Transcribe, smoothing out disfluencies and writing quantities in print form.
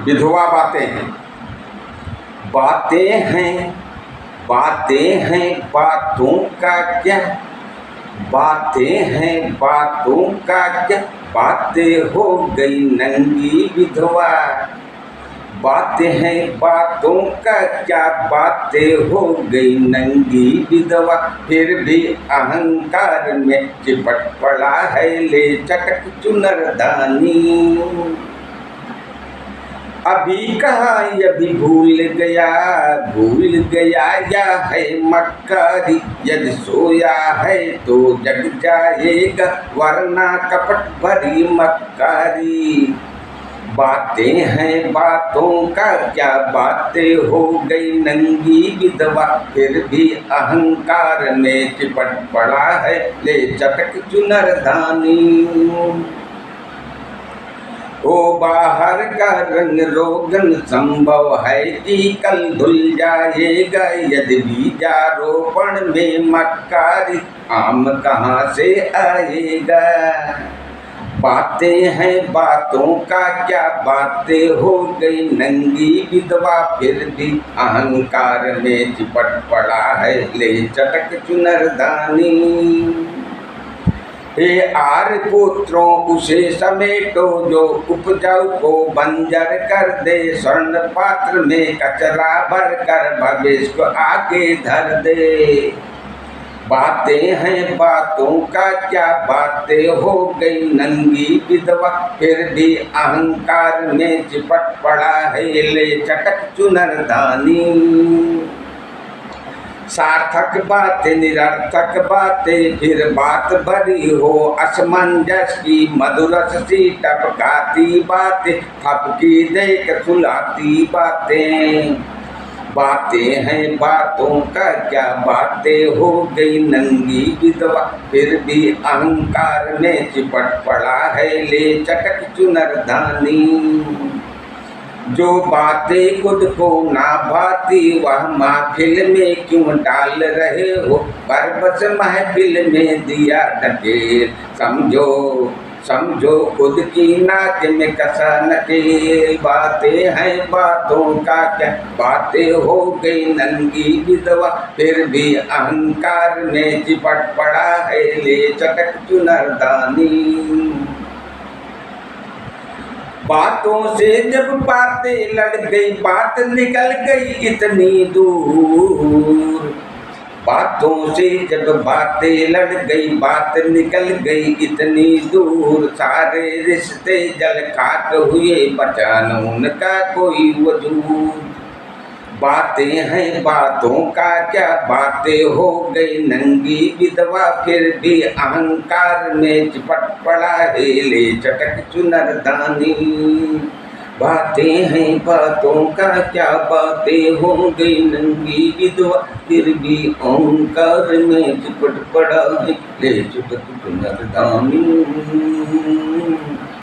विधवा बातें। बातें हैं बातों का क्या, बातें हैं बातों का क्या, बातें हो गई नंगी विधवा। बातें हैं बातों का क्या, बातें हो गई नंगी विधवा। फिर भी अहंकार में चिपट पड़ा है ले चटक चुनरदानी। अभी कहा अभी भूल गया या है मक्कारी। यदि सोया है तो जग जाएगा वरना कपट भरी मक्कारी। बातें हैं बातों का क्या, बातें हो गई नंगी विधवा। फिर भी अहंकार में चिपट पड़ा है ले चटक चुनरदानी। ओ बाहर का रंग रोगन संभव है कि कल धुल जाएगा। यदि बीजारोपण में मक्कारी आम कहाँ से आएगा। बातें हैं बातों का क्या, बातें हो गई नंगी विधवा। फिर भी अहंकार में चिपट पड़ा है ले चटक चुनरदानी। हे आर पुत्रों उसे समेटो जो उपजाऊ को बंजर कर दे। स्वर्ण पात्र में कचरा भर कर भविष्य को आगे धर दे। बातें हैं बातों का क्या, बातें हो गई नंगी विधवा। फिर भी अहंकार में चिपट पड़ा है ले चटक चुनरदानी। सार्थक बातें निरर्थक बातें फिर बात भरी हो असमंजस की। मधुरस सी टपकाती बातें थपकी देख सुलाती बातें। बातें हैं बातों का क्या, बातें हो गई नंगी विधवा। फिर भी अहंकार में चिपट पड़ा है ले चटक चुनरदानी। जो बातें खुद को ना भाती वह महफिल में क्यों डाल रहे हो। बरबस महफिल में दिया ढकेल। समझो खुद की नाक में कसा नकेल। बातें हैं बातों का क्या, बातें हो गई नंगी विधवा। फिर भी अहंकार में चिपट पड़ा है ले चटक चुनरदानी। बातों से जब बातें लड़ गई बात निकल गई इतनी दूर। बातों से जब बातें लड़ गई बात निकल गई इतनी दूर। सारे रिश्ते जल खाक हुए बचा न उनका कोई वजूद। बातें हैं बातों का क्या, बातें हो गई नंगी विधवा। फिर भी अहंकार में चिपट पड़ा है ले चटक चुनरदानी। बातें हैं बातों का क्या, बातें हो गई नंगी विधवा। फिर भी अहंकार में चिपट पड़ा है ले चटक चुनरदानी।